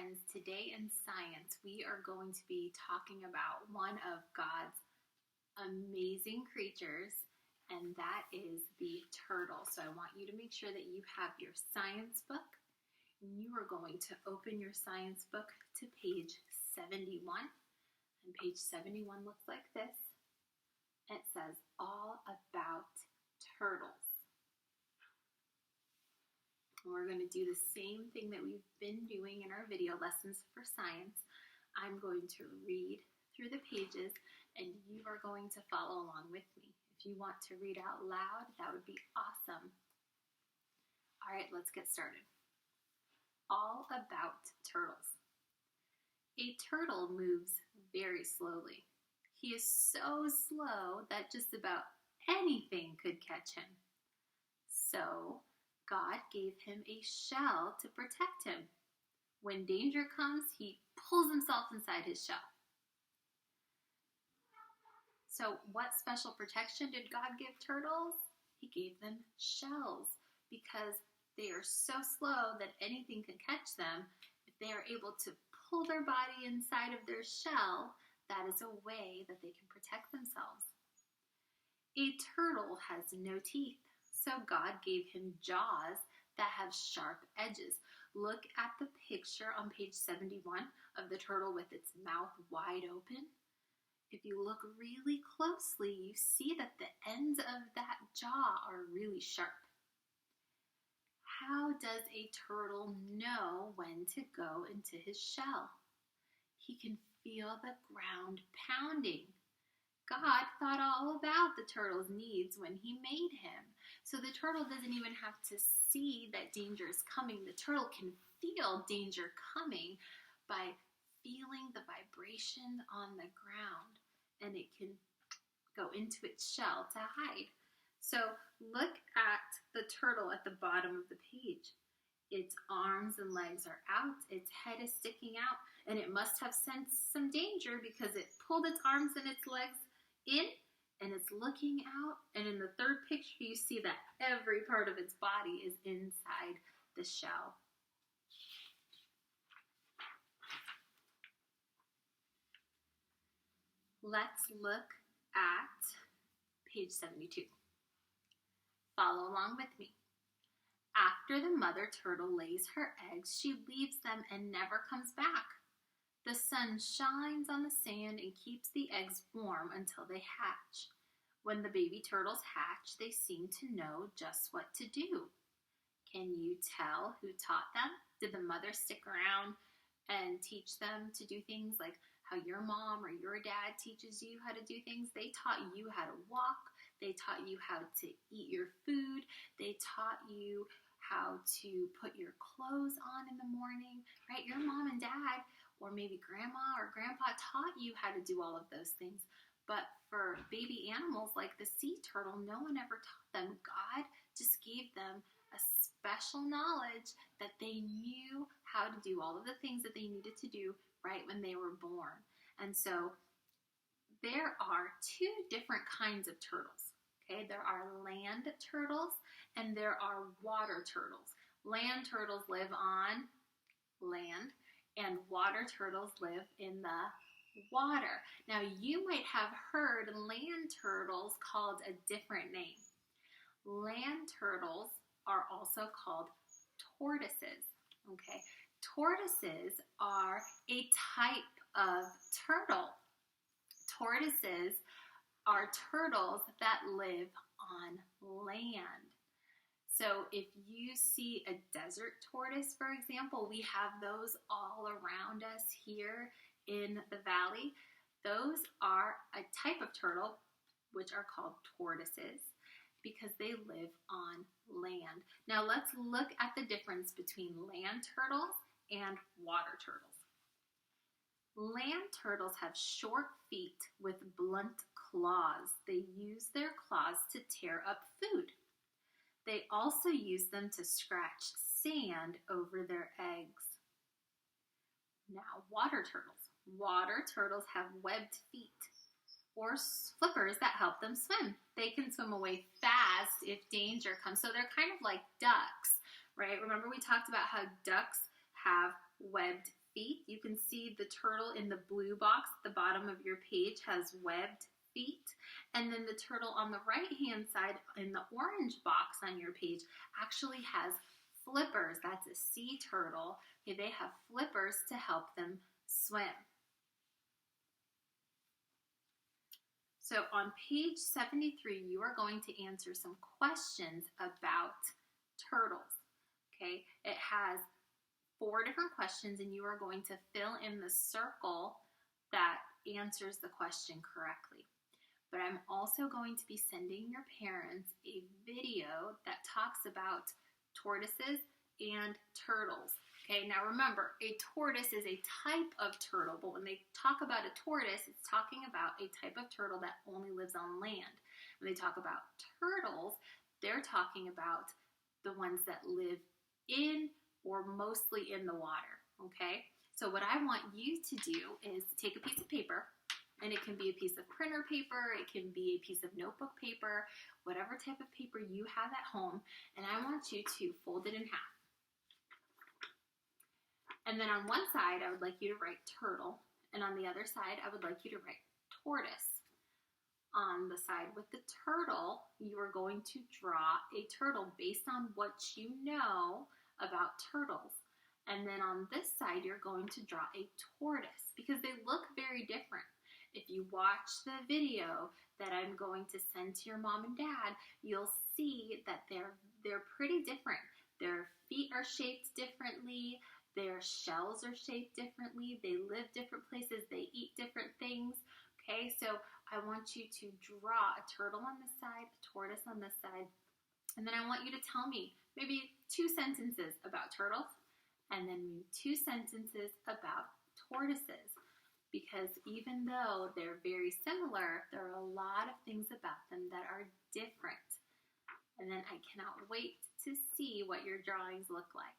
friends. Today in science, we are going to be talking about one of God's amazing creatures, and that is the turtle. So I want you to make sure that you have your science book, and you are going to open your science book to page 71. And page 71 looks like this. It says all about turtles. We're going to do the same thing that we've been doing in our video lessons for science. I'm going to read through the pages and you are going to follow along with me. If you want to read out loud, that would be awesome. All right, let's get started. All about turtles. A turtle moves very slowly. He is so slow that just about anything could catch him. So, God gave him a shell to protect him. When danger comes, he pulls himself inside his shell. So what special protection did God give turtles? He gave them shells because they are so slow that anything can catch them. If they are able to pull their body inside of their shell, that is a way that they can protect themselves. A turtle has no teeth. So God gave him jaws that have sharp edges. Look at the picture on page 71 of the turtle with its mouth wide open. If you look really closely, you see that the ends of that jaw are really sharp. How does a turtle know when to go into his shell? He can feel the ground pounding. God thought all about the turtle's needs when he made him. So the turtle doesn't even have to see that danger is coming. The turtle can feel danger coming by feeling the vibration on the ground, and it can go into its shell to hide. So look at the turtle at the bottom of the page. Its arms and legs are out, its head is sticking out, and it must have sensed some danger because it pulled its arms and its legs in, and it's looking out, and in the third picture you see that every part of its body is inside the shell. Let's look at page 72. Follow along with me. After the mother turtle lays her eggs, she leaves them and never comes back. The sun shines on the sand and keeps the eggs warm until they hatch. When the baby turtles hatch, they seem to know just what to do. Can you tell who taught them? Did the mother stick around and teach them to do things like how your mom or your dad teaches you how to do things? They taught you how to walk. They taught you how to eat your food. They taught you how to put your clothes on in the morning, right? Your mom and dad, or maybe grandma or grandpa, taught you how to do all of those things. But for baby animals like the sea turtle, no one ever taught them. God just gave them a special knowledge that they knew how to do all of the things that they needed to do right when they were born. And so there are two different kinds of turtles. Okay, there are land turtles and there are water turtles. Land turtles live on land, and water turtles live in the water. Now, you might have heard land turtles called a different name. Land turtles are also called tortoises. Okay, tortoises are a type of turtle. Tortoises are turtles that live on land. So if you see a desert tortoise, for example, we have those all around us here in the valley. Those are a type of turtle, which are called tortoises, because they live on land. Now let's look at the difference between land turtles and water turtles. Land turtles have short feet with blunt claws. They use their claws to tear up food. They also use them to scratch sand over their eggs. Now, water turtles. Water turtles have webbed feet or flippers that help them swim. They can swim away fast if danger comes. So they're kind of like ducks, right? Remember we talked about how ducks have webbed feet. You can see the turtle in the blue box at the bottom of your page has webbed feet. And then the turtle on the right-hand side in the orange box on your page actually has flippers. That's a sea turtle. Okay, they have flippers to help them swim. So on page 73, you are going to answer some questions about turtles. Okay, it has 4 different questions, and you are going to fill in the circle that answers the question correctly. But I'm also going to be sending your parents a video that talks about tortoises and turtles. Okay, now remember, a tortoise is a type of turtle, but when they talk about a tortoise, it's talking about a type of turtle that only lives on land. When they talk about turtles, they're talking about the ones that live in or mostly in the water, okay? So what I want you to do is take a piece of paper, and it can be a piece of printer paper, it can be a piece of notebook paper, whatever type of paper you have at home, and I want you to fold it in half. And then on one side, I would like you to write turtle, and on the other side, I would like you to write tortoise. On the side with the turtle, you are going to draw a turtle based on what you know about turtles. And then on this side, you're going to draw a tortoise because they look very different. If you watch the video that I'm going to send to your mom and dad, you'll see that they're pretty different. Their feet are shaped differently. Their shells are shaped differently. They live different places. They eat different things. Okay, so I want you to draw a turtle on this side, a tortoise on this side, and then I want you to tell me maybe 2 sentences about turtles and then 2 sentences about tortoises. Because even though they're very similar, there are a lot of things about them that are different. And then I cannot wait to see what your drawings look like.